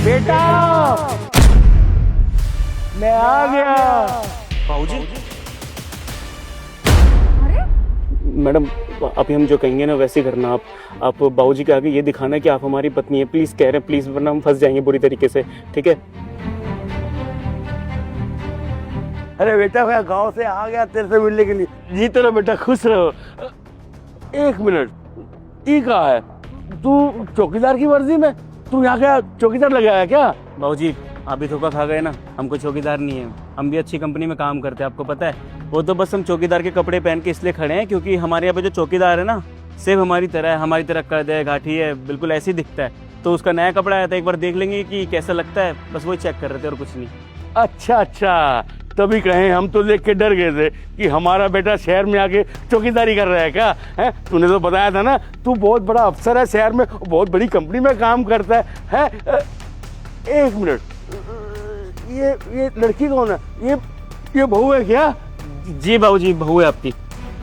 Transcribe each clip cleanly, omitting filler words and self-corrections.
बेटा मैं आ गया। बाबूजी, मैडम अभी हम जो कहेंगे ना वैसे करना। आप बाबूजी के आगे ये दिखाना कि आप हमारी पत्नी है, प्लीज कह रहे हैं प्लीज, वरना हम फंस जाएंगे बुरी तरीके से, ठीक है? अरे बेटा मैं गांव से आ गया तेरे से मिलने के लिए। जीते रहो बेटा, खुश रहो। एक मिनट, ये कहा है तू चौकीदार की वर्दी में? तू यहाँ क्या चौकीदार लगा है क्या? बाबूजी आप भी धोखा खा गए ना, हमको चौकीदार नहीं है, हम भी अच्छी कंपनी में काम करते हैं, आपको पता है। वो तो बस हम चौकीदार के कपड़े पहन के इसलिए खड़े हैं क्योंकि हमारे यहाँ पे जो चौकीदार है ना सेम हमारी तरह है, हमारी तरह कद है, घाटी है, बिल्कुल ऐसे ही दिखता है। तो उसका नया कपड़ा आया था, एक बार देख लेंगे कि कैसा लगता है, बस वही चेक कर रहे थे और कुछ नहीं। अच्छा अच्छा, तभी कहें हम तो देख के डर गए थे कि हमारा बेटा शहर में आके चौकीदारी कर रहा है क्या है? तूने तो बताया था ना तू बहुत बड़ा अफसर है शहर में, बहुत बड़ी कंपनी में काम करता है? एक मिनट, ये लड़की कौन है? ये बहू है क्या? जी बाबूजी बहू है आपकी।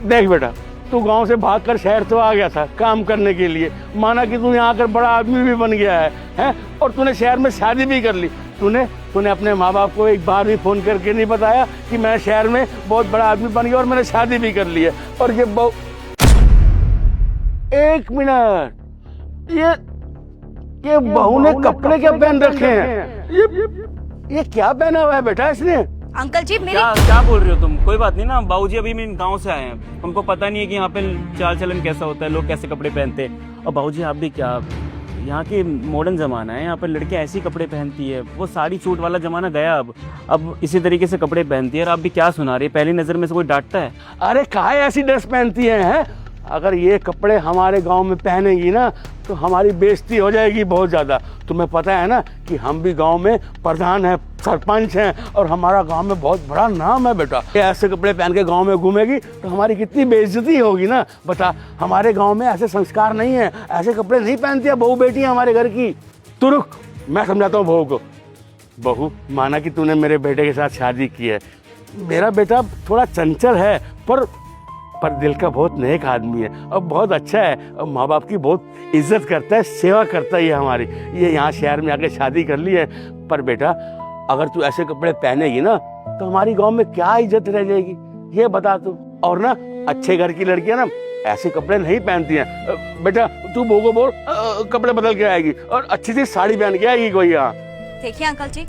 देख बेटा, तू गांव से भागकर शहर तो आ गया था काम करने के लिए, माना कि तू यहाँ आकर बड़ा आदमी भी बन गया है? और तूने शहर में शादी भी कर ली। तूने अपने माँ बाप को एक बार भी फोन करके नहीं बताया कि मैं शहर में बहुत बड़ा आदमी बन गया और मैंने शादी भी कर ली है। और ये बहू, एक मिनट, ये बहू ने कपड़े क्या पहन रखे हैं? ये क्या पहना हुआ है बेटा इसने? अंकल जी मेरी क्या बोल रहे हो तुम? कोई बात नहीं ना बाबूजी, अभी मैं गांव से आए हैं, उनको पता नहीं है कि यहाँ पे चाल चलन कैसा होता है, लोग कैसे कपड़े पहनते हैं। और बाबूजी आप भी क्या, यहाँ की मॉडर्न ज़माना है, यहाँ पर लड़कियाँ ऐसी कपड़े पहनती है, वो साड़ी सूट वाला ज़माना गया, अब इसी तरीके से कपड़े पहनती है। और आप भी क्या सुना रही है, पहली नज़र में से कोई डांटता है? अरे काहे ऐसी ड्रेस पहनती हैं? अगर ये कपड़े हमारे गांव में पहनेगी ना तो हमारी बेइज्जती हो जाएगी बहुत ज़्यादा। तुम्हें पता है ना कि हम भी गांव में प्रधान हैं, सरपंच हैं, और हमारा गांव में बहुत बड़ा नाम है बेटा। ये ऐसे कपड़े पहन के गांव में घूमेगी तो हमारी कितनी बेइज्जती होगी ना। बता, हमारे गांव में ऐसे संस्कार नहीं है, ऐसे कपड़े नहीं पहनती है बहू बेटी हमारे घर की। तू रुक, मैं समझाता हूँ बहू को। बहू, माना कि तूने मेरे बेटे के साथ शादी की है, मेरा बेटा थोड़ा चंचल है पर दिल का बहुत नेक आदमी है और बहुत अच्छा है, और माँ बाप की बहुत इज्जत करता है, सेवा करता है। ये हमारी, ये यहाँ शहर में आके शादी कर ली है। पर बेटा अगर तू ऐसे कपड़े पहनेगी ना तो हमारी गांव में क्या इज्जत रह जाएगी, ये बता तू। और ना अच्छे घर की लड़कियां ना ऐसे कपड़े नहीं पहनती हैं। बेटा तू बहू को बोल कपड़े बदल के आएगी और अच्छी सी साड़ी पहन के आएगी कोई यहाँ। देखिए अंकल जी,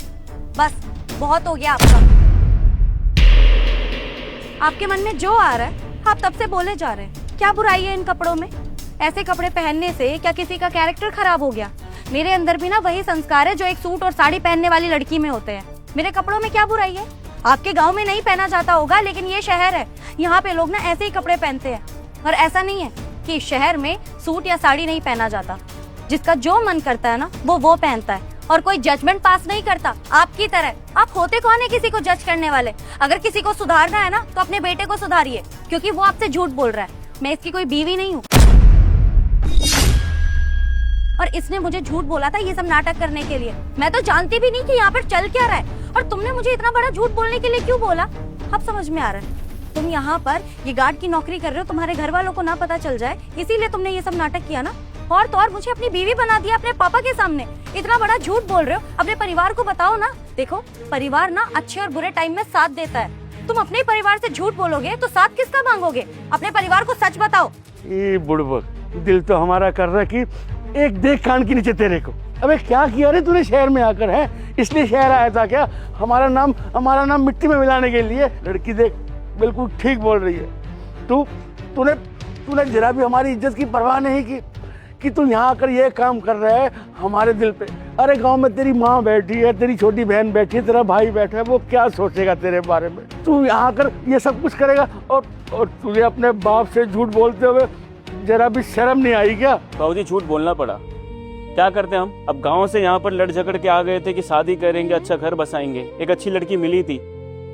बस बहुत हो गया आपका। आपके मन में जो आ रहा है आप तब से बोले जा रहे हैं। क्या बुराई है इन कपड़ों में? ऐसे कपड़े पहनने से क्या किसी का कैरेक्टर खराब हो गया? मेरे अंदर भी ना वही संस्कार है जो एक सूट और साड़ी पहनने वाली लड़की में होते हैं। मेरे कपड़ों में क्या बुराई है? आपके गांव में नहीं पहना जाता होगा, लेकिन ये शहर है, यहाँ पे लोग ना ऐसे ही कपड़े पहनते हैं। और ऐसा नहीं है कि शहर में सूट या साड़ी नहीं पहना जाता, जिसका जो मन करता है ना वो पहनता है, और कोई जजमेंट पास नहीं करता आपकी तरह। आप होते कौन है किसी को जज करने वाले? अगर किसी को सुधारना है ना तो अपने बेटे को सुधारिए, क्योंकि वो आपसे झूठ बोल रहा है। मैं इसकी कोई बीवी नहीं हूँ, और इसने मुझे झूठ बोला था ये सब नाटक करने के लिए। मैं तो जानती भी नहीं कि यहाँ पर चल क्या रहा है, और तुमने मुझे इतना बड़ा झूठ बोलने के लिए क्यों बोला? अब समझ में आ रहा है। तुम यहाँ पर ये गार्ड की नौकरी कर रहे हो, तुम्हारे घर वालों को ना पता चल जाए, इसीलिए तुमने ये सब नाटक किया ना। और तो और मुझे अपनी बीवी बना दिया अपने पापा के सामने। इतना बड़ा झूठ बोल रहे हो, अपने परिवार को बताओ ना। देखो, परिवार ना अच्छे और बुरे टाइम में साथ देता है। तुम अपने परिवार से झूठ बोलोगे तो साथ किसका मांगोगे? अपने परिवार को सच बताओ। ये बुड़बक, दिल तो हमारा कर रहा है कि एक देख कान के नीचे तेरे को। अबे क्या किया रे तूने शहर में आकर? है इसलिए शहर आया था क्या हमारा नाम मिट्टी में मिलाने के लिए? लड़की देख बिल्कुल ठीक बोल रही है। तूने जरा भी हमारी इज्जत की परवाह नहीं की कि तू यहाँ आकर ये काम कर रहा है हमारे दिल पे। अरे गांव में तेरी माँ बैठी है, तेरी छोटी बहन बैठी है, तेरा भाई बैठा है, वो क्या सोचेगा तेरे बारे में? तू यहाँ आकर ये सब कुछ करेगा, और तुझे अपने बाप से झूठ बोलते हुए जरा भी शर्म नहीं आई क्या? बाबूजी झूठ बोलना पड़ा, क्या करते हम? अब गांव से यहाँ पर लड़ झगड़ के आ गए थे कि शादी करेंगे, अच्छा घर बसाएंगे, एक अच्छी लड़की मिली थी,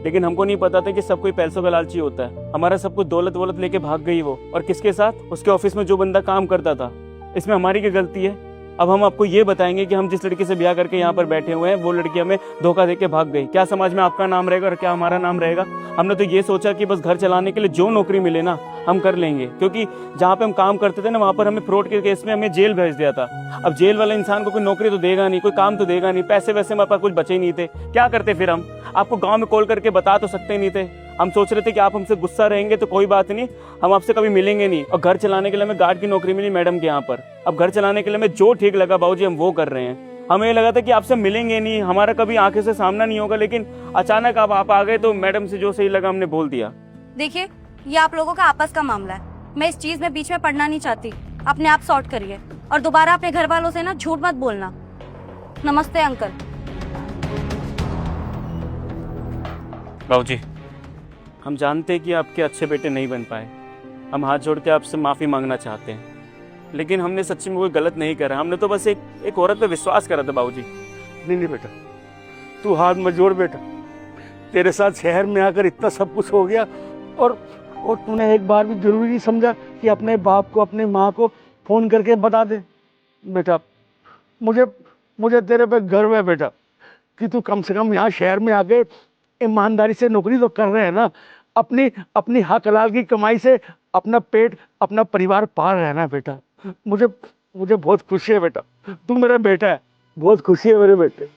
लेकिन हमको नहीं पता था कि सब कोई पैसों का लालची होता है। हमारा सब कुछ दौलत वोलत लेके भाग गई वो, और किसके साथ? उसके ऑफिस में जो बंदा काम करता था। इसमें हमारी क्या गलती है? अब हम आपको ये बताएंगे कि हम जिस लड़की से ब्याह करके यहाँ पर बैठे हुए हैं वो लड़की हमें धोखा देके भाग गई, क्या समाज में आपका नाम रहेगा और क्या हमारा नाम रहेगा? हमने तो ये सोचा कि बस घर चलाने के लिए जो नौकरी मिले ना हम कर लेंगे, क्योंकि जहाँ पे हम काम करते थे ना वहाँ पर हमें फ्रॉड के केस में हमें जेल भेज दिया था। अब जेल वाला इंसान को कोई नौकरी तो देगा नहीं, कोई काम तो देगा नहीं, पैसे वैसे हमारे पास कुछ बचे ही नहीं थे, क्या करते फिर हम? आपको गाँव में कॉल करके बता तो सकते नहीं थे। हम सोच रहे थे कि आप हमसे गुस्सा रहेंगे तो कोई बात नहीं, हम आपसे कभी मिलेंगे नहीं। और घर चलाने के लिए हमें गार्ड की नौकरी मिली मैडम के यहाँ पर। अब घर चलाने के लिए हमें जो ठीक लगा बाबूजी हम वो कर रहे हैं। हमें ये लगा था कि आपसे मिलेंगे नहीं, हमारा कभी आंखें से सामना नहीं होगा, लेकिन अचानक आप आ गए तो मैडम से जो सही लगा हमने बोल दिया। देखिए, ये आप लोगों का आपस का मामला है, मैं इस चीज में बीच में पड़ना नहीं चाहती। अपने आप सॉर्ट करिए और दोबारा अपने घर वालों से ना झूठ मत बोलना। नमस्ते अंकल। बाबूजी, हम जानते हैं कि आपके अच्छे बेटे नहीं बन पाए, हम हाथ जोड़ के आपसे माफ़ी मांगना चाहते हैं, लेकिन हमने सच्ची में कोई गलत नहीं करा। हमने तो बस एक औरत पे विश्वास करा था बाबूजी। नहीं बेटा, तू हाथ मत जोड़ बेटा। तेरे साथ शहर में आकर इतना सब कुछ हो गया और तूने एक बार भी जरूरी नहीं समझा कि अपने बाप को अपने माँ को फ़ोन करके बता दे। बेटा मुझे तेरे पे गर्व है बेटा कि तू कम से कम यहाँ शहर में आके ईमानदारी से नौकरी तो कर रहे हैं ना। अपनी हक हलाल की कमाई से अपना पेट अपना परिवार पाल रहे हैं ना बेटा। मुझे बहुत खुशी है बेटा, तू मेरा बेटा है, बहुत खुशी है मेरे बेटे।